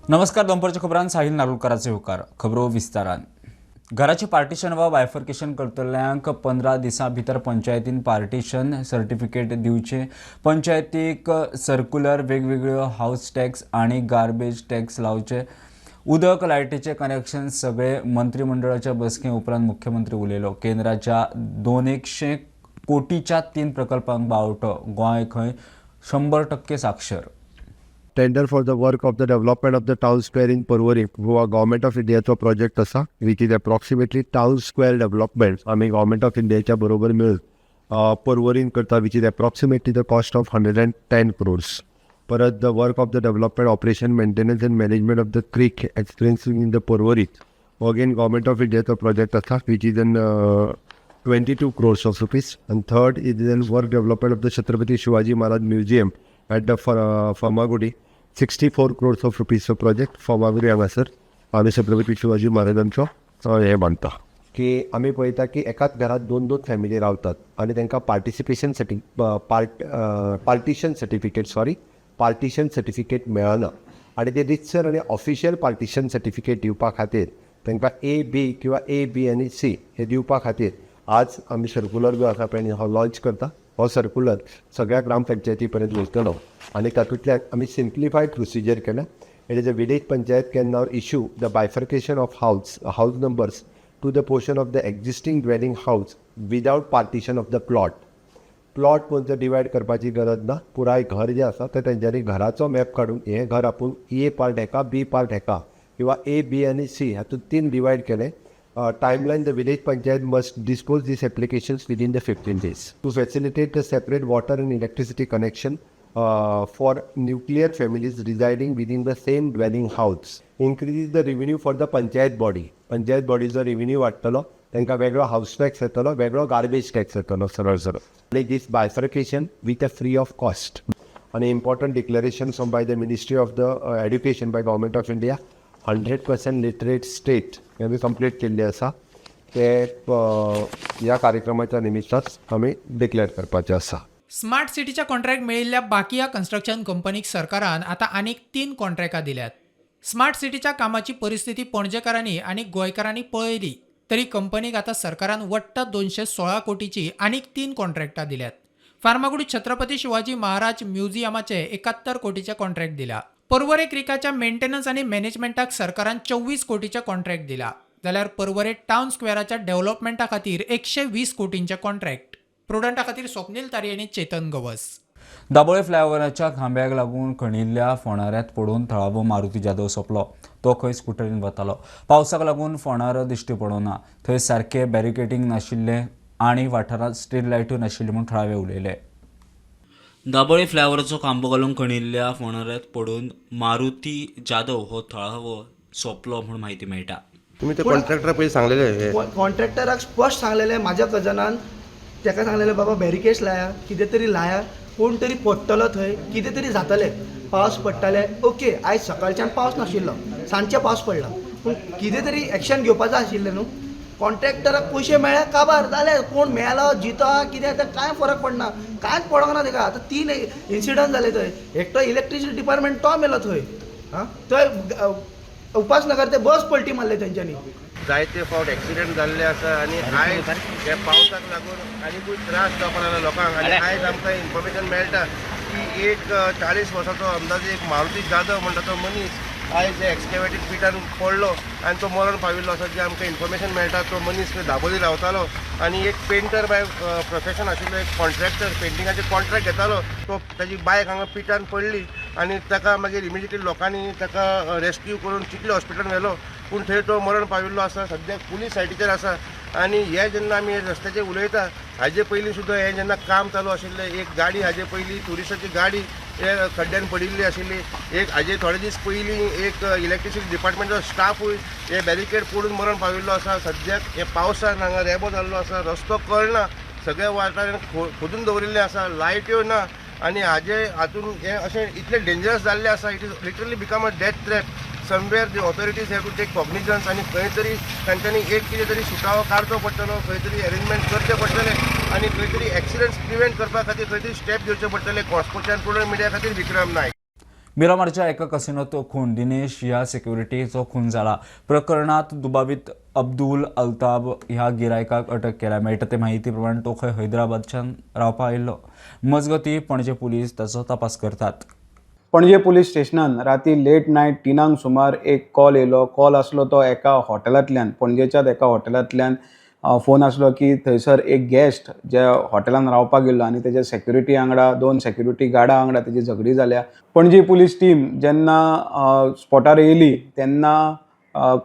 नमस्कार. दोनपरच्या खबरांत साहिल नारुलकराचे होकार. खबरो विस्तारान. घराचे पार्टिशन वा बायफर्केशन करतल्यांक 15 दिसां भितर पंचायतीन पार्टिशन सर्टिफिकेट दिवचे. पंचायतीक सर्क्युलर वेगवेगळ्यो हाऊस टॅक्स आणि गार्बेज टॅक्स लावचे. उदक लायटीचे कनेक्शन सगळे मंत्रिमंडळाच्या बसके उपरांत मुख्यमंत्री उलयलो. केंद्राच्या 200 कोटीच्या 3 प्रकल्पांक बावटो. गोंय खंय 100% साक्षर. Tender for the work of the development of the town square in Porvorim, Goa government of इंडियाचो प्रोजेक्ट आसा, which is approximately town square development. आमी गव्हर्मेंट ऑफ इंडियाच्या बरोबर मेळून पर्वरीन करता, which is approximately the cost of 110 crores. परत the work of the development operation maintenance and management of the creek experiencing in the Porvorim, again government of इंडियाचो project आसा, which is an 22 crores of rupees. And third is the work development of the Chhatrapati Shivaji Maharaj Museum at the Famagudi, 64 crores of rupees project. Famagudi हांगासर आमी छत्रपती शिवाजी महाराजांचो हे मानता की आमी पळयता की एकाच घरात दोन दोन फॅमिली रावतात आणि तांकां पार्टिशन सर्टिफिकेट मेळना आणि ते रितसर आनी ऑफिशियल पार्टिशन सर्टिफिकेट दिवपा खातीर तांकां A-B किंवा A-B आनी C हे दिवपा खातीर आज आमी सर्क्युलर जो आसा पळय हो लॉन्च करता. हो सर्क्युलर सगळ्या ग्रामपंचायती पर्यंत वयतलो आणि तातूंतल्यान आमी सिम्प्लिफायड प्रोसिजर केला. It is a village panchayat can now issue the bifurcation of house numbers to the portion of the existing dwelling house without partition of the plot कोणतं डिवायड करपाची गरज ना. पुराय घर जे आसा ते तेंच्यांनी घराचो मॅप काडून हे घर आपूण A पार्ट हेका, B पार्ट हेका किंवा A-B आणि C हातूंत 3 डिवायड केले. Timeline: the village panchayat must dispose these applications within the 15 days to facilitate the separate water and electricity connection for nuclear families residing within the same dwelling house. Increases the revenue for the panchayat body. Panchayat bodyचा revenue वाढतलो, तांकां वेगळो house tax येतलो, वेगळो garbage tax येतलो सरळ. आणि this bifurcation with a free of cost. आणि important declaration by the ministry of the education by government of India. 100% literate state आम्ही कंप्लीट केल्ली आसा. ते ह्या कार्यक्रमाच्या निमित्ताच आमी डिक्लेअर करपाचें आसा. स्मार्ट सिटीच्या कॉन्ट्रॅक्ट मेळिल्ल्या बाकिया कन्स्ट्रक्शन कंपनीक सरकारान आता आनीक 3 कॉन्ट्रॅक्टां दिल्यात. स्मार्ट सिटीच्या कामाची परिस्थिती पणजेकारांनी आणि गोंयकारांनी पळयली तरी कंपनीक आता सरकारान वट्ट 216 कोटीची आनीक 3 कॉन्ट्रॅक्टां दिल्यात. फार्मागुडी छत्रपती शिवाजी महाराज म्युझियमाचे 71 कोटीचे कॉन्ट्रॅक्ट दिला. पर्वरे क्रिकाच्या मेंटेनन्स आणि मॅनेजमेंटाक सरकारान 24 कोटीचे कॉन्ट्रॅक्ट दिला. जाल्यार पर्वरे टाउन स्क्वेअराच्या डेव्हलपमेंटा खातीर 120 कोटींचे कॉन्ट्रॅक्ट. प्रुडंटा खातीर स्वप्नील तारी आनी चेतन गवस. दाबोळे फ्लायओव्हराच्या खांब्याक लागून खणिल्ल्या फोंडाऱ्यांत पडून थळावो मारुती जाधव सोंपलो. तो खंय स्कुटरीन वतालो. पावसाक लागून फोंडार दिश्टी पडोना. थंय सारके बॅरिकेडिंग नाशिल्ले आणि वाठारांत स्ट्रीट लायट्यो नाशिल्ले म्हूण थळावे उलयले. दाबोळे फ्लायओव्हराचो खांबो घालून खणिल्ल्या फोंडाऱ्यांत पडून मारुती जाधव हो थळावो सोंपलो म्हूण म्हायती मेळटा. तुम्ही ते कॉन्ट्रॅक्टर पयलीं सांगलेले कॉन्ट्रॅक्टराक स्पश्ट सांगलेलें म्हाज्या कजनान ताका सांगलेलें बाबा बॅरिकेड्स लाया, कितें तरी लाया, कोण तरी पडटलो थंय, कितें तरी जातलें. पावस पडटाले, ओके आयज सकाळच्यान पावस नाशिल्लो, सांजचे पावस पडला, पूण कितें तरी एक्शन घेवपाचें आशिल्लें न्हू. कॉन्ट्रॅक्टराक पयशे मेळ्ळे काबार जाले, कोण मेलो जितो कितें तें कांय फरक पडना, कांयच पडोंक ना ताका. आतां 3 इन्सिडंट जाले थंय. एकटो इलेक्ट्रिसिटी डिपार्टमेंट तो मेलो थंय. थंय उपासनगर ते बस पलटी मारले तेंच्यांनी. जायते फावट एक्सिडेंट जाल्ले आसा आनी आयज हे पावसाक लागून आनीकूय त्रास जावपा लागला लोकांक. आनी आयज आमकां इन्फॉर्मेशन मेळटा की एक 40 वर्साचो अंदाजे एक मारुती जाधव म्हणटा तो मनीस आयज एक्सकेवेटेड पिटान पडलो आनी तो मरण पाविल्लो आसा. जे आमकां इन्फॉर्मेशन मेळटा तो मनीस दाबोळी रावतालो आनी एक पेंटर बाय प्रोफेशन आशिल्लो, एक कॉन्ट्रॅक्टर पेंटिंगाचे कॉन्ट्रॅक्ट घेतालो. तो ताजी बायक हांगा पिटान पडली आनी ताका मागीर इमिजिएटली लोकांनी ताका रेस्क्यू करून चिखली हॉस्पिटलान व्हेलो, पूण थंय तो मरण पाविल्लो आसा. सद्याक पुलीस सायटीचेर आसा. आनी हे जेन्ना आमी रस्त्याचेर उलयता हाजे पयलीं सुद्दां हे जेन्ना काम चालू आशिल्लें, एक गाडी हाजे पयलीं ट्युरिस्टाची गाडी हे खड्ड्यान पडिल्ली आशिल्ली. एक हाजे थोडे दीस पयलीं एक इलेक्ट्रिसिटी डिपार्टमेंटाचो स्टाफूय हे बॅरिकेड पडून मरण पाविल्लो आसा. सद्याक हे पावसान हांगा रेबो जाल्लो आसा, रस्तो कळना, सगळ्या वाठारांत खोदून दवरिल्ले आसा, लायट्यो ना आनी हाजे हातून हे अशें इतलें डेंजरस जाल्लें आसा. It is literally become a death trap. Somewhere the authorities have to take cognizance आनी खंय तरी तांच्यांनी एक कितें तरी सुटावो काडचो पडटलो, खंय तरी अरेंजमेंट करचें पडटलें आनी खंय तरी एक्सिडंट्स प्रिवेंट करपा खातीर खंय तरी स्टेप घेवचे पडटले. कॉस्पोच्यान प्रुडंट मिडिया खातीर विक्रम नायक. मिरामारच्या एका कसिनोत खून दिनेश ह्या सिक्युरिटीचो खून जाला. प्रकरणात दुबावित अब्दुल अल्ताब ह्या गिरायकाक अटक केल्या. मेळटा ते माहिती प्रमाण तो खंय हैदराबादच्यान रावपा आयिल्लो. मजगतीं पणजे पुलीस ताचो तपास करतात. पणजे पुलीस स्टेशनान राती लेट नायट 3 सुमार एक कॉल येयलो. कॉल आसलो तो एका हॉटेलांतल्यान, पणजेच्याच एका हॉटेलांतल्यान फोन आसलो की थंयसर एक गेस्ट जे हॉटेलान रावपाक गेल्लो आनी तेजे सेक्युरिटी वांगडा 2 सेक्युरिटी गार्डा वांगडा तेजी झगडी जाल्या. पणजे पुलीस टीम जेन्ना स्पॉटार येयली तेन्ना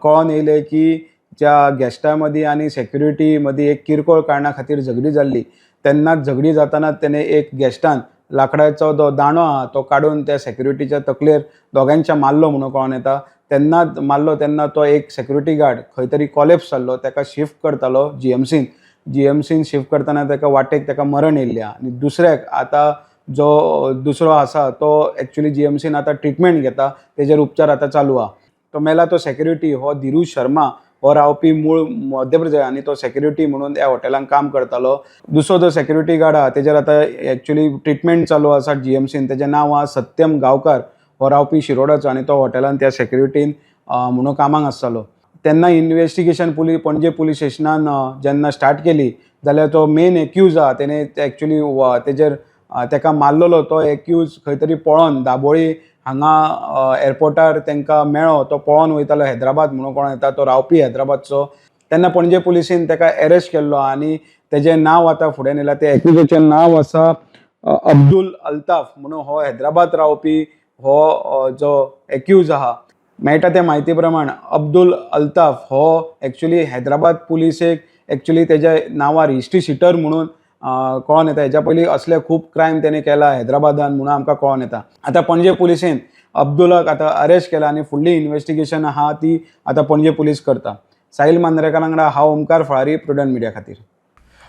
कळोन येयलें की ज्या गेस्टा मदीं आनी सेक्युरिटी मदीं एक किरकोळ कारणा खातीर झगडी जाल्ली. तेन्नाच झगडी जाताना तेणे एक गेस्टान लाकडाचो जो दांडो आहा तो काडून त्या सेक्युरिटीच्या तकलेर दोगांच्या मारलो म्हणून कळोन येता. तेन्नाच मारलो तेन्ना तो एक सेक्युरिटी गार्ड खंय तरी कॉलेप्स जाल्लो. ताका शिफ्ट करतालो जीएमसीन शिफ्ट करतना ताका वाटेक ताका मरण येयल्लें. आनी दुसऱ्याक आतां जो दुसरो आसा तो एक्चुली जीएमसीन आतां ट्रिटमेंट घेता, तेजेर उपचार आतां चालू आहा. तो मेला तो सेक्युरिटी हो धिरूज शर्मा हो रावपी मूळ मध्य प्रदेश आनी तो सेक्युरिटी म्हणून ह्या हॉटेलान काम करतालो. दुसरो जो सेक्युरिटी गार्ड आहा तेजेर आतां एक्चुली ट्रिटमेंट चालू आसा जीएमसीन. तेजें नांव आहा सत्यम गांवकार हो रावपी शिरोडाचो आनी तो हॉटेलान त्या सेक्युरिटीन म्हणून कामाक आसतालो. तेन्ना इन्व्हेस्टिगेशन पणजे पुलीस स्टेशनान जेन्ना स्टार्ट केली जाल्यार तो मेन एक्यूज आहा तेणे एक्चुली तेजेर ताका मारलेलो तो एक्यूज खंय तरी पळोवन दाबोळी हांगा एअरपोर्टार तांकां मेळ्ळो. तो पळोवन वयतालो हैदराबाद म्हणून कोण येता तो रावपी हैदराबादचो. तेन्ना पणजे पुलिसीन ताका अरेस्ट केल्लो आनी तेजें नांव आतां फुडें नेलां. त्या एक्युजाचें नांव आसा अब्दुल अल्ताफ म्हणून हो हैदराबाद रावपी हो जो एक्यूज आहा. मेळटा त्या म्हायती प्रमाण अब्दुल अल्ताफ हो एक्चुली हैदराबाद पुलिसेक एक्चुली तेज्या नांवार हिस्ट्री शिटर म्हणून कळोन येता. हेज्या पयलीं असले खूब क्रायम तेणें केला हैदराबादान म्हणून आमकां कळोन येता. आतां पणजे पुलिसेन अब्दुलाक आतां अरेस्ट केला आनी फुडली इन्व्हेस्टिगेशन आहा ती आतां पणजे पुलीस करता. साहिल मांद्रेकार वांगडा हांव ओमकार फळारी, प्रुडंट मिडिया खातीर.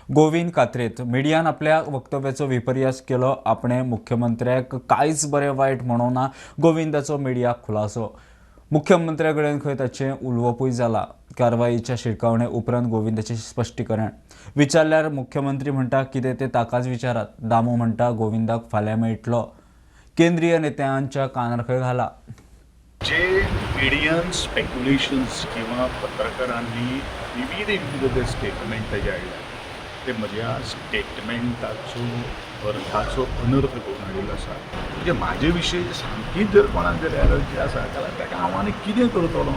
गोविंद कात्रेत मिडियान आपल्या वक्तव्याचो विपर्यास केलो. आपणे मुख्यमंत्र्याक कांयच बरें वायट म्हणोना. गोविंदाचो मिडियाक खुलासो. मुख्यमंत्र्या कडेन खंय ताचें उलोवपूय जाला. कारवायेच्या शिडकावणे उपरांत गोविंदाचें स्पश्टीकरण विचारल्यार मुख्यमंत्री म्हणटा कितें तें ताकाच विचारात. दामू म्हणटा गोविंदाक फाल्यां मेळटलो. केंद्रीय नेत्यांच्या कानार खंय घाला. जे मिडियन स्पेक्युलेशन्स किंवा पत्रकारांनी विविध स्टेटमेंट जे आयल्या ते म्हज्या स्टेटमेंटाचो अर्थाचो अनर्थ करून हाडिल्लो आसा. म्हणजे म्हाजे विशीं सामकीच जर कोणाक जर एलर्जी आसा जाल्यार ताका हांव आनी कितें करतलो.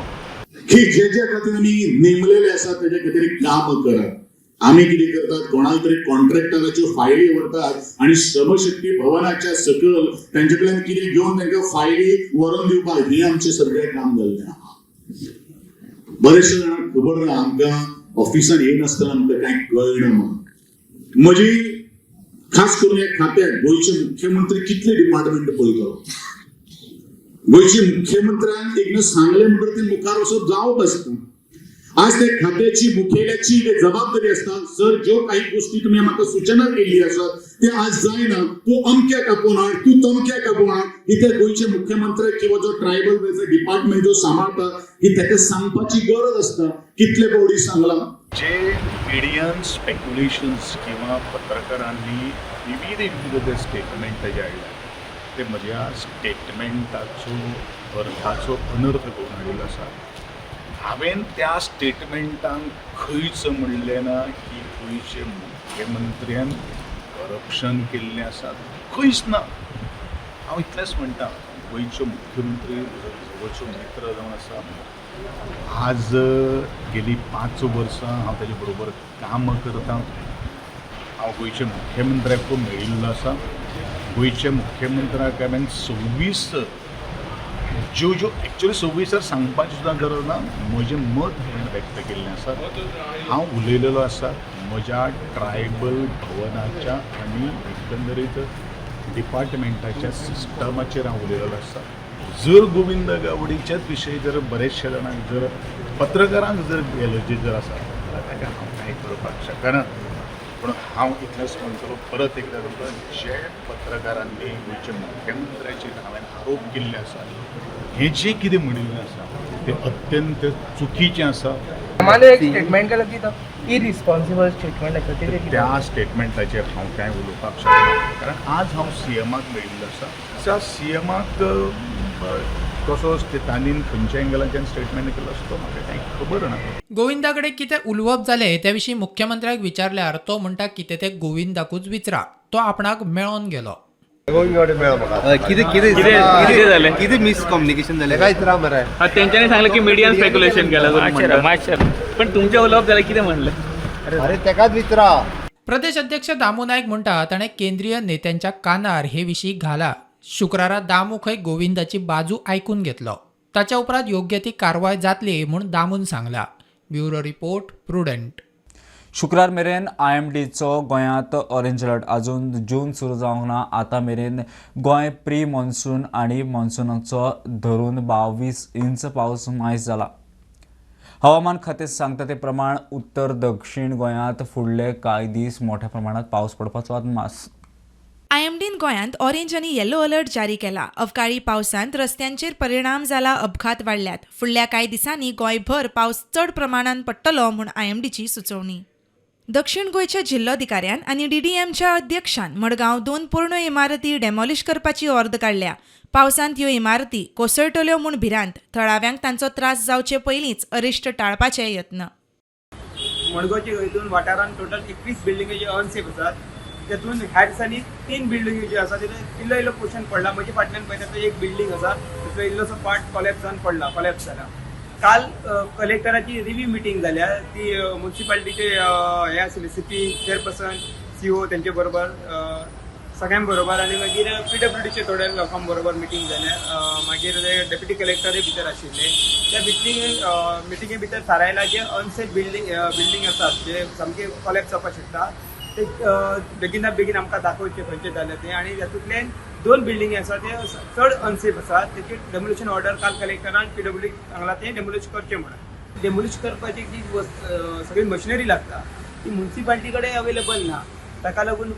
की जे खातीर आमी नेमलेले आसा तेजे खातीर काम करप. आमी कितें करतात, कोणाक तरी कॉन्ट्रॅक्टराच्यो फायली व्हरतात आनी श्रमशक्ती भवनाच्या सकयल तांचे कडल्यान कितें घेवन तांकां फायली व्हरून दिवपाक हें आमचें सगळें काम जाल्लें आहा. बरेचशे जाणांक खबर ना आमकां ऑफिसान येयनासतना आमकां कांय कळना म्हणून. म्हजी खास करून ह्या खात्याक गोंयचे मुख्यमंत्री कितले डिपार्टमेंट पळयतलो. गोंयचे मुख्यमंत्र्यान एकदां सांगलें म्हणटकीर ते मुखार वचप जावप आसता. आज त्या खात्याची मुखेल्याची जबाबदारी असता. सर ज्यो काही गोष्टी तुम्ही म्हाका सूचना केली आसात ते आज जायना, तू अमक्याक आपोवन हाड, तू तमक्याक आपोवन हाड, ही त्या गोंयचे मुख्यमंत्री किंवा जो ट्रायबल वेलफेअर डिपार्टमेंट जो सांबाळटा ही ताका सांगपाची गरज असता. कितले फावटी सांगला. जे मिडियन स्पेक्युलेशन्स किंवा पत्रकारांनी विविध स्टेटमेंट जे आयल्या ते म्हज्या स्टेटमेंटाचो अर्थाचो अनर्थ करून हाडिल्लो आसा. हांवें त्या स्टेटमेंटान खंयच म्हणलें ना की गोंयचे मुख्यमंत्र्यान करप्शन केल्लें आसा. खंयच ना. हांव इतलेंच म्हणटा गोंयचे मुख्यमंत्री जवळचो मित्र जावन आसा. आज गेली 5 वर्सां हांव ताजे बरोबर काम करतां. हांव गोंयच्या मुख्यमंत्र्याक मेळिल्लो आसा. गोंयच्या मुख्यमंत्र्याक हांवें 26 ज्यो एक्चुअली 26 सांगपाची सुद्दां गरज ना, म्हजें मत हांवें व्यक्त केल्लें आसा. हांव उलयलेलो आसा म्हज्या ट्रायबल भवनाच्या आनी एकंदरीत डिपार्टमेंटाच्या सिस्टमाचेर हांव उलयलेलो आसा. जर गोविंद गावडेच्याच विशयी जर बरेचशे जाणांक जर पत्रकारांक जर एलर्जी जर आसा जाल्यार ताका हांव कांय करपाक शकना. पूण हांव इतलेंच म्हणटलो परत एकदां म्हणटलो जे पत्रकारांनी गोंयच्या मुख्यमंत्र्याचेर हांवें आरोप केल्ले आसा हें जें कितें म्हणिल्लें आसा तें अत्यंत चुकीचें आसा. एक स्टेटमेंट केलं की तो इरिस्पॉन्सिबल स्टेटमेंट आसा तेजेर त्या स्टेटमेंटाचेर हांव कांय उलोवपाक शकना. कारण आज हांव सीएमाक मेळिल्लो आसा. त्या सीएमाक कसो तांणी खंयच्या एंगलाच्यान स्टेटमेंट केलो असतो म्हाका कांय खबर ना. गोविंदाकडे कितें उलोवप जालें त्या विशीं मुख्यमंत्र्याक विचारल्यार तो म्हणटा कितें तें गोविंदाकूच विचारा. तो आपणाक मेळोन गेलो. किती झाले किती मिसकम्युनिकेशन झाले काय तर मरे तेंच्यांनी सांगलं की मिडियान स्पेक्युलेशन केलं पण तुमच्या उलोवप जाल्यार कितें म्हणलें अरे तेकाच विचारा. प्रदेश अध्यक्ष दामू नायक म्हणटा ताणें केंद्रीय नेत्यांच्या कानार हे विशीं घाला. शुक्रारा दामू खंय गोविंदाची बाजू आयकून घेतलो. ताच्या उपरांत योग्य ती कारवाय जातली म्हूण दामून सांगला. Bureau report prudent. शुक्रार मेरेन IMDचो गोंयांत ऑरेंज अलर्ट अजून जून सुरू जावंक ना. आतां मेरेन गोंय प्री मॉन्सून आनी मॉन्सूनाचो धरून 22 इंच पावस मायज जाला. हवामान खातें सांगता ते प्रमाण उत्तर दक्षिण गोंयांत फुडले कांय दीस मोठ्या प्रमाणात पावस पडपाचो अदमास. IMDन गोंयांत ऑरेंज आनी येलो अलर्ट जारी केला. अवकाळी पावसांत रस्त्यांचेर परिणाम जाला, अपघात वाडल्यात. फुडल्या कांय दिसांनी गोंयभर पावस चड प्रमाणात पडटलो म्हूण IMDची सुचोवणी. दक्षिण गोंयच्या जिल्लोधिकाऱ्यान आनी DDMच्या अध्यक्षान मडगांव 2 पूर्ण इमारती डेमॉलिश करपाची ऑर्द काडल्या. पावसांत ह्यो इमारती कोसळटल्यो म्हूण भिरांत. थळाव्यांक तांचो त्रास जावचे पयलींच अरिश्ट टाळपाचे यत्न. मडगांवच्या हितून वाठारांत टोटल 21 बिल्डिंगी अनसेफ आसात. तेतून ह्या दिसांनी 3 बिल्डिंगी ज्यो आसा तितून इल्लो पोर्शन पडला. म्हज्या फाटल्यान पळयता तो एक बिल्डींग आसा तितलो इल्लोसो पार्ट कोलॅप्स जाला. काल कलेक्टराची रिव्ह्यू मिटींग जाल्या. ती म्युन्सिपालिटीचे हे आशिल्ले CP चेअरपर्सन CO तेंचे बरोबर सगळ्यां बरोबर आनी मागीर PWDचे थोड्या लोकां बरोबर मिटींग जाल्या. मागीर डेप्युटी कलेक्टरूय भितर आशिल्ले. त्या मिटींगे भितर थारायला जे अनसेफ बिल्डींग आसात जे सामके कोलॅप्स जावपाक शकता ते बेगिना बेगीन आमकां दाखोवचे खंयचे जाले ते. आनी तातूंतल्यान 2 बिल्डिंगी आसा ते चड अनसेफ आसात. तेची डेमोलिशन ऑर्डर काल कलेक्टरान PWD सांगला ते डेमोलिश करचे म्हणून. डेमोलिश करपाची जी सगळी मशिनरी लागता ती म्युन्सिपालिटी कडेन अवेलेबल ना. ताका लागून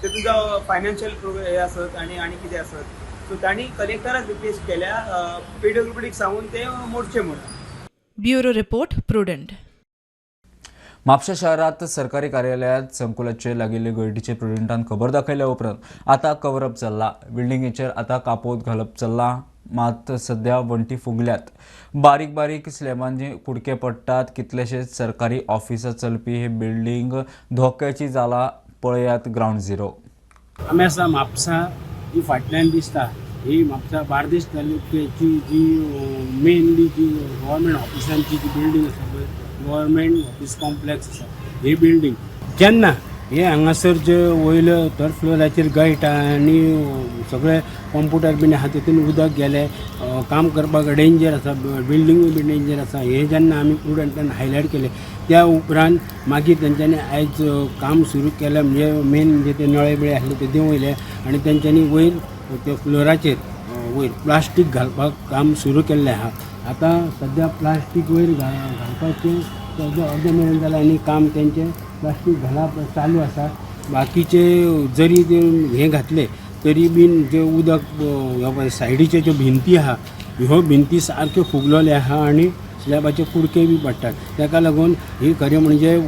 तेतून जो फायनान्शियल हे आसत आनी कितें आसत सो तांणी कलेक्टराक रिक्वेस्ट केल्या PWDक सांगून ते मोडचे म्हणून. Bureau report prudent. म्हापशा शहरात सरकारी कार्यालयात संकुलाचे लागिल्ले गळटीचे प्रुडंटान खबर दाखयल्या उपरांत आता कवरअप चल्ला. बिल्डिंगेचेर आता कापोत घालप चल्ला. मात सध्या वण्टी फुगल्यात. बारीक बारीक स्लॅबांनी कुडके पडटात. कितलेशेच सरकारी ऑफिसां चलपी हे बिल्डिंग धोक्याची जाला. पळयात ग्राउंड झिरो. आमी आसा म्हापसा जी फाटल्यान दिसता ही म्हापसा बार्देस तालुक्याची जी मेनली जी गव्हर्मेंट ऑफिसांची जी बिल्डींग आसा पळय गव्हर्मेंट ऑफिस कॉम्प्लेक्स आसा ही बिल्डींग जेन्ना हे हांगासर जे वयले थर्ड फ्लोराचेर गळटा आनी सगळे कॉम्प्युटर बीन आहा तितून उदक गेले काम करपाक डेंजर आसा बिल्डिंगूय बी डेंजर आसा हे जेन्ना आमी प्रुडंटान हायलायट केले त्या उपरांत मागीर तेंच्यांनी आयज काम सुरू केलें म्हणजे मेन म्हणजे ते नळे बिळे आसले ते देंवयले आनी तेंच्यांनी वयर त्या फ्लोराचेर वयर प्लास्टीक घालपाक काम सुरू केल्लें आहा. आतां सद्या प्लास्टीक वयर घालपाचें अर्दें मेरेन जालां आनी काम तेंचें प्लास्टीक घालप चालू आसा. बाकीचे जरी ते हे घातले तरी बीन जे उदक सायडीचे ज्यो भिंती आहा ह्यो भिंती सारक्यो फुगलोले आहा आनी स्लॅबाचे कुडके बी पडटात. ताका लागून ही खरें म्हणजे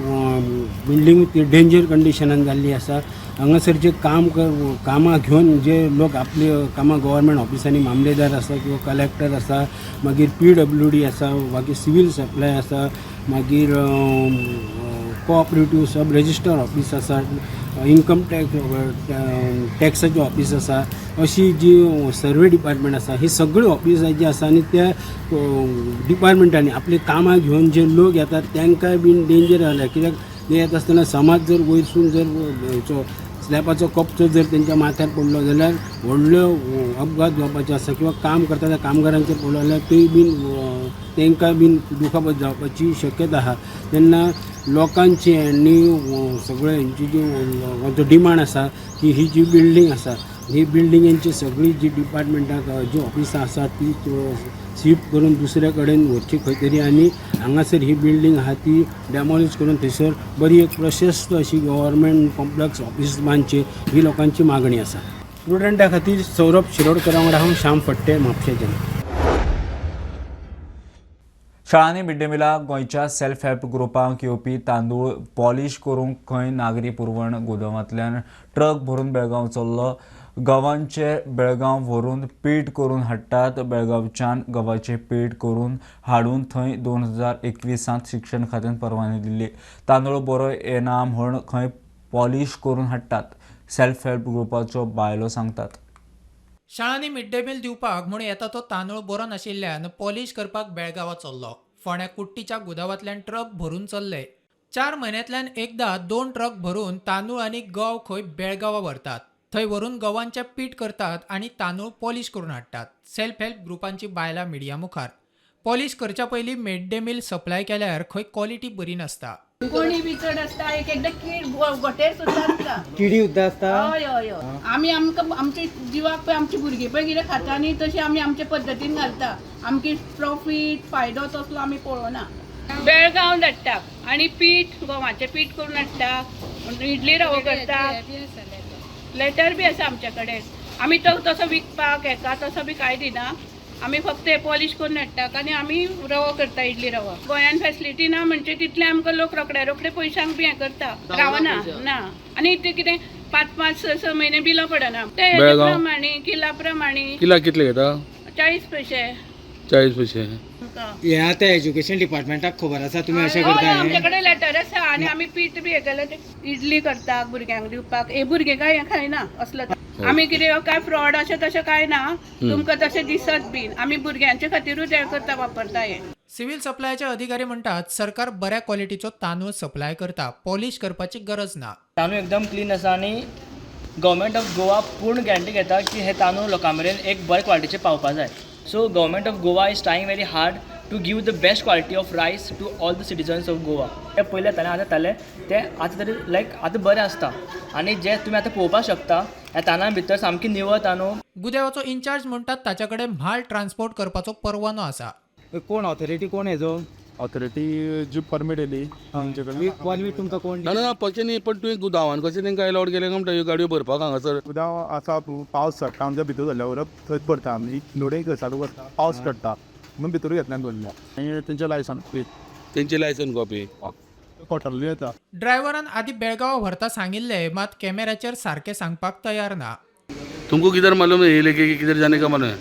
बिल्डींग ती डेंजर कंडिशनान जाल्ली आसा. हांगासर जे कामां घेवन जे लोक आपले कामां गव्हर्मेंट ऑफिसांनी मामलेदार आसा किंवा कलेक्टर आसा मागीर PWD आसा मागीर सिवील सप्लाय आसा मागीर कोऑपरेटीव सब रजिस्टर ऑफिस आसा इन्कम टॅक्साचें ऑफिस आसा अशी जी सर्वे डिपार्टमेंट आसा ही सगळी ऑफिसां जी आसा आनी त्या डिपार्टमेंटांनी आपली कामां घेवन जे लोक येतात तांकांय बीन डेंजर जाल्या. कित्याक ते येता आसतना समाज जर वयरसून जर स्लॅबाचो कपचो जर तेंच्या माथ्यार पडलो जाल्यार व्हडल्यो अपघात जावपाचे आसा किंवा काम करता त्या कामगारांचेर पडलो जाल्यार तेय बीन तांकां बीन दुखापत जावपाची शक्यता आहा. तेन्ना लोकांची आनी सगळे हेंची जी डिमांड आसा की ही जी बिल्डींग आसा ही बिल्डिंगेंची सगळी जी डिपार्टमेंटाक जी ऑफिसां आसा ती शिफ्ट करून दुसरे कडेन व्हरची खंय तरी आनी हांगासर ही बिल्डींग आहा ती डेमॉलिश करून थंयसर बरी एक प्रशस्त अशी गव्हर्मेंट कॉम्प्लेक्स ऑफिस बांदची ही लोकांची मागणी आसा. स्टुडंटा खातीर सौरभ शिरोडकरा वांगडा हांव श्याम फडटे म्हापशेच्यान. शाळांनी मिड डे मिलाक गोंयच्या सेल्फ हेल्प ग्रुपांक येवपी तांदूळ पॉलिश करूंक खंय नागरी पुरवण गोदामांतल्यान ट्रक भरून बेळगांव चल्लो. गव्हांचे बेळगांव व्हरून पीठ करून हाडटात. बेळगांवच्यान गव्हाचे पीठ करून हाडून थंय 2021 शिक्षण खात्यान परवानगी दिल्ली. तांदूळ बरो येना म्हूण खंय पॉलिश करून हाडटात, सेल्फ हेल्प ग्रुपाच्यो बायलो सांगतात. शाळांनी मिड डे मील दिवपाक म्हूण येता तो तांदूळ बरो नाशिल्ल्यान पॉलिश करपाक बेळगांवां चल्लो. फोंड्या कुट्टीच्या गुदावांतल्यान ट्रक भरून चल्ले. 4 म्हयन्यांतल्यान एकदा 2 ट्रक भरून तांदूळ आनी गव खंय बेळगांवां व्हरतात. थंय व्हरून गव्हांचें पीठ करतात आनी तांदूळ पॉलिश करून हाडटात. सेल्फ हेल्प ग्रुपांची बायलां मिडिया मुखार. पॉलिश करच्या पयलीं मिड डे मील सप्लाय केल्यार खंय क्वॉलिटी बरी नासता. कोणी बी चड आसता, एक एकदा कीड गोटेर सुद्दां आसता, किडी सुद्दां आसता. हय हय हय. आमी आमकां आमच्या जिवाक पळय आमची भुरगीं पळय कितें खाता न्ही तशें आमी आमचे पद्दतीन घालता. आमची प्रॉफीट फायदो तसलो आमी पळोवना. बेळगांव धाडटा आनी पीठ गव्हाचें पीठ करून हाडटा, इडली रवो करता, लेटर बी आसा आमच्या कडेन. आमी तो तसो विकपाक हेका तसो बी कांय दिना. आमी फक्त पॉलिश करून हाडटात आनी आमी रवो करता, इडली रवो. गोंयान फॅसिलिटी ना म्हणजे तितले आमकां लोक रोखडे पयशांक बी हें करता, रावना ना. आनी ते कितें 5-5, 6 म्हयने बिलां पडना. ते प्रमाणे किला प्रमाणे किला कितले घेता? 40 पैसे. 40 पैसे. हे आता एज्युकेशन डिपार्टमेंटाक खबर आसा तुमी अशें करता. आमच्या कडेन लेटर आसा आनी आमी पीठ बी हे केलें इडली करता भुरग्यांक दिवपाक. हे भुरगे काय हें खायना असलो. आमी कितें काय फ्रॉड अशें तशें काय ना, तुमकां तशें दिसत बीन. आमी भुरग्यांच्या खातीरूच हें करता, वापरता हें. सिव्हिल सप्लायचे अधिकारी म्हणटात सरकार बऱ्या क्वॉलिटीचो तांदूळ सप्लाय करता, पॉलिश करपाची गरज ना. तांदूळ एकदम क्लीन आसा आनी गव्हर्मेंट ऑफ गोवा पूर्ण गॅरंटी घेता की हे तांदूळ लोकां मेरेन एक बरे क्वॉलिटीचे पावपा जाय. So government of Goa is trying very hard to give the best quality of rice to all the citizens of Goa. ते पयले येताले आतां येताले ते आतां तरी लायक आतां बरें आसता. आनी जे तुमी आतां पळोवपाक शकता ह्या तांदळा भितर सामकी निवळ तांदूळ. गुदेवाचो इन्चार्ज म्हणटात ताच्या कडेन म्हाल ट्रान्सपोर्ट करपाचो परवानो आसा. कोण ऑथॉरिटी कोण हेजो? ऑथॉरिटी जी परमीट येयली तांचे कडेन. 1 वीक तुमकां कोण? ना पक्षे न्ही, पण तुवें गुदावान कशें तांकां अलाउड केलें काय म्हणटा गाडयो भरपाक हांगासर? उदक आसा, पावस चडटा आमच्या भितर जाल्ल्या व्हरप थंयच भरता आमी. लोडे चालू करता, पावस चडटा म्हणून भितर घेतल्यान दवरल्या. आनी तेंचे लायसन कॉपी कोटरली येता. ड्रायव्हरान आदी बेळगांव व्हरता सांगिल्ले, मात कॅमेऱ्याचेर सारकें सांगपाक तयार ना. तुमको किधर मालूम है ये लेके किधर जाने का मन है?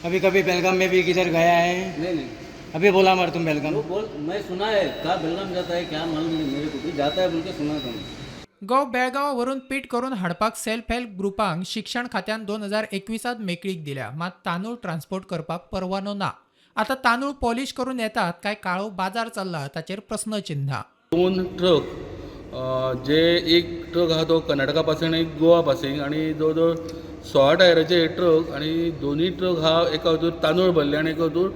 कभी कभी बेलगाम में भी किधर गया है. नहीं अभी बोला मर तुम बेलगाम. बोल, मैं सुना है का बेलगाम जाता है, क्या मालूम नहीं मेरे को भी, जाता है बोल के सुना था. गव बेळगांव व्हरून पीठ करून हाडपाक सेल्फ हेल्प ग्रुपांक शिक्षण खात्यान 2021 मेकळीक दिल्या, मात तांदूळ ट्रान्सपोर्ट करपाक परवानो ना. आतां तांदूळ पॉलिश करून येतात काय काळो बाजार चल्ला ताचेर प्रश्नचिन्ह. 2 ट्रक जे एक ट्रक आहा तो कर्नाटका पासिंग आनी एक गोवा पासिंग आनी जवळ 16 टायराचे ट्रक आनी दोनूय ट्रक हा एका हातूर तांदूळ भरले आनी एका हातूर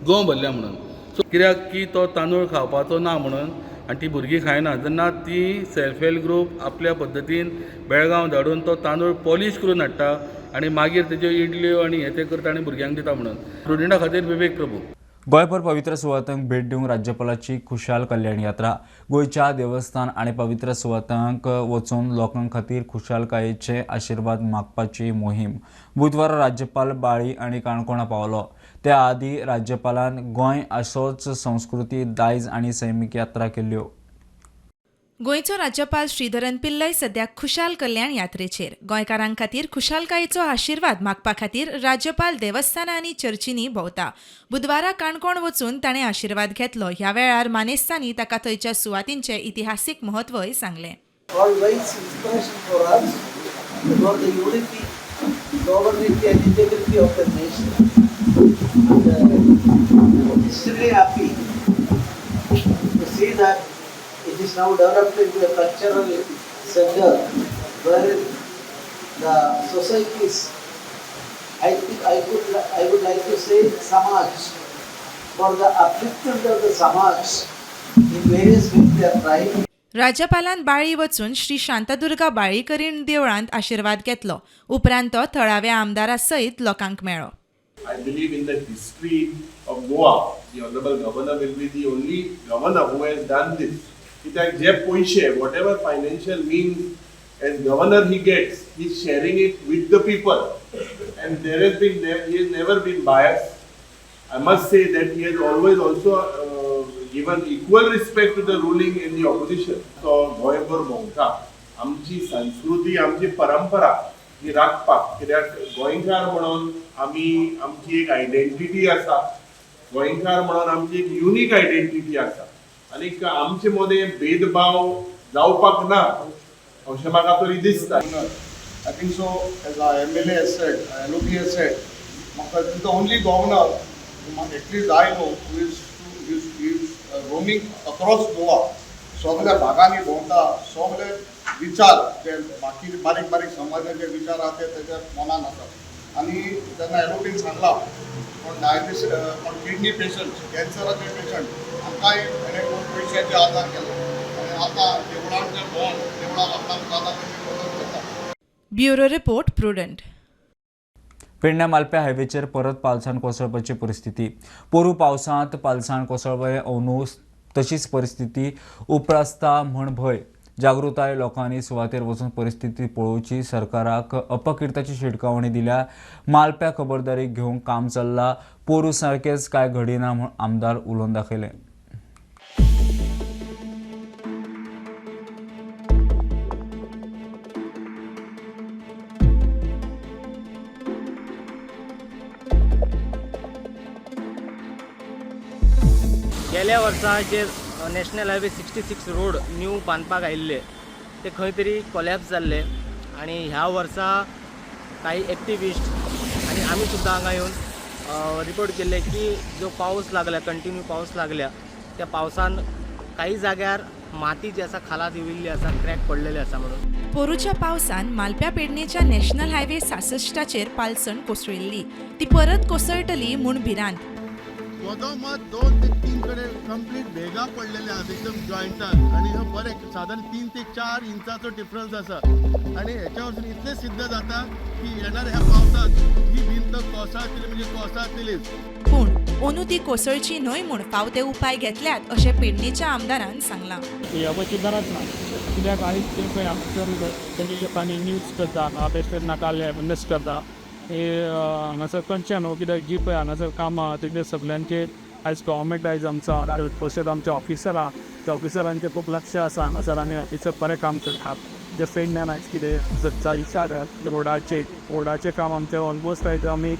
गंव भरल्या म्हणून. सो कित्याक की तो तांदूळ खावपाचो ना म्हणून आनी ती भुरगीं खायना. जेन्ना ती सेल्फ हेल्प ग्रूप आपल्या पद्दतीन बेळगांव धाडून तो तांदूळ पॉलिश करून हाडटा आनी मागीर तेज्यो इडल्यो आनी हें तें करता आनी भुरग्यांक दिता म्हणून. स्टुडंटा खातीर विवेक प्रभू. गोंयभर पवित्र सुवातांक भेट दिवंक राज्यपालाची खुशाल कल्याण यात्रा. गोंयच्या देवस्थान आनी पवित्र सुवातांक वचून लोकां खातीर खुशालकायेचे आशिर्वाद मागपाची मोहीम. बुधवारा राज्यपाल बाळी आनी काणकोणा पावलो. त्या आदी राज्यपालान गोंय असोच संस्कृती, दायज आनी सैमीक यात्रा केल्ल्यो. गोंयचो राज्यपाल श्रीधरन पिल्लय सद्याक खुशाल कल्याण यात्रेचेर. गोंयकारां खातीर खुशालकायेचो आशिर्वाद मागपा खातीर राज्यपाल देवस्थानां आनी चर्चींनी भोंवता. बुधवारा काणकोण वचून ताणें आशिर्वाद घेतलो. ह्या वेळार मानेस्तांनी ताका थंयच्या सुवातींचें इतिहासीक म्हत्वय सांगलें. It is now developed into a cultural center where the societies, I would like to say Samaj, for the upliftment of the Samaj in various ways they are trying. राज्यपालान बाळी वचून श्री शांतादुर्गा बाळीकरीण देवळांत आशिर्वाद घेतलो. उपरांत तो थळाव्या आमदारा सयत लोकांक मेळ्ळो. I believe in the history of Goa, the Honorable Governor will be the only governor who has done this. कित्याक जे पैसे, whatever financial means as governor he gets, he's sharing it with the people, and he has never been biased. I must say that he has always also given equal respect to the ruling and the opposition. So गोंयभर भोंवता, आमची संस्कृती, आमची परंपरा ही राखपाक, कित्याक गोंयकार म्हणून आमी आमची एक आयडेंटिटी आसा, गोंयकार म्हणून आमची एक युनीक आयडेंटिटी आसा आनीक आमचे मदें भेदभाव जावपाक ना अशें म्हाका तरी दिसता. I think so, as our MLA has said, LOB has said, Maka is the only governor, at least I know, who is roaming across Goa. सगळ्या भागांनी भोंवता, सगळे विचार जे बाकी बारीक बारीक समाजाचे विचार आहा ते त्याच्या मनान आसात. आनी तेन्ना LOBन सांगला पण डायबिटीस पण किडनी पेशंट, कॅन्सराचे पेशंट आमकांय ताणें खूब पयशांचे आदार केलो आनी आतां देवळांचे भोंवन देवळां लोकांक आदार मदत करता. Bureau report prudent. पेडण्या मालप्या हायवेचेर परत पावसान कोसळपाची परिस्थिती. पोरू पावसांत पालसाण कोसळपले अंदू तशीच परिस्थिती उप्रासता म्हण भंय. जागृताय लोकांनी सुवातेर वचून परिस्थिती पळोवची. सरकाराक अपकिर्ताची शिटकावणी दिल्या. मालप्या खबरदारी घेवंक काम चल्लां. पोरू सारकेच कांय घडिना म्हूण आमदार उलोवन दाखयले. गेल्या वर्सा जे नॅशनल हायवे 66 रोड न्यू बांदपाक आयिल्ले ते खंय तरी कोलॅप्स जाल्ले आनी ह्या वर्सा काही एक्टिविस्ट आनी आमी सुद्दां हांगा येवन रिपोर्ट केल्ले की जो पावस लागल्या, कंटिन्यू पावस लागल्या, त्या पावसान काही जाग्यार माती जी आसा खालात येविल्ली आसा, क्रॅक पडलेले आसा म्हणून. पोरूच्या पावसान मालप्या पेडणेच्या नॅशनल हायवे 66चेर पालसण कोसळिल्ली. ती परत कोसळटली म्हूण भिरांत. वदोमत 2 ते 3 कडेन कंप्लीट भेगा पडलेले आहात एकदम जॉयंटान आनी हो बरे साधारण 3 ते 4 इंचाचो डिफरन्स आसा आनी हेच्या वरसून इतलें सिद्ध जाता की येणाऱ्या ह्या पावसात ही भिंत कोसळटली म्हणजे कोसळटलीच. पूण अंदू ती कोसळची न्हय म्हूण फावते उपाय घेतल्यात अशें पेडणेच्या आमदारान सांगलां. याची गरज ना कित्याक आयज ते पळय हांगासर तेंचे लोकांनी न्यूज करता, पेपर नाकाले बंदच करता. हे हांगासर करचें न्हू कित्याक जी पळय हांगासर कामां तेजे सगळ्यांचेर आयज गव्हर्मेंट आयज आमचो तशेंच आमचे ऑफिसरां, त्या ऑफिसरांचें खूब लक्ष आसा हांगासर आनी ऑफिसर बरें काम करतात. जे पेडण्यान आयज कितें जगता विचार रोडाचें काम आमचें ऑलमोस्ट आयज आमी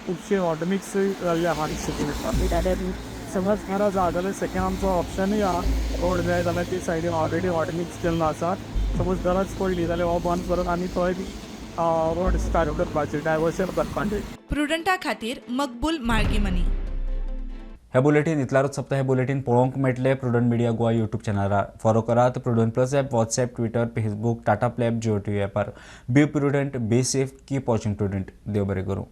खुबशे ऑटोमिक्स जाल्ले आहा सिटीन. समज गरज आहा जाल्यार सेकेंड आमचो ऑप्शनूय आहा रोड जाय जाल्यार ते सायडीन ऑलरेडी ऑटोमिक्स केल्लो आसा. सपोज गरज पडली जाल्यार हो बंद करून आनी थंय रोड स्टार्ट करपाचे, डायवर्शन करपाचे. प्रुडंटा खातीर मकबूल माळगीमनी. हे बुलेटीन इतल्यारूच सोंपता. हे बुलेटीन पळोवंक मेळटले प्रुडंट मिडिया गोवा यूट्यूब चॅनलार. फॉलो करात Prudent Plus app, WhatsApp, Twitter, Facebook, Tata Play app, Jio TV ॲपार. Be prudent, be safe, keep watching Prudent. देव बरें करूं.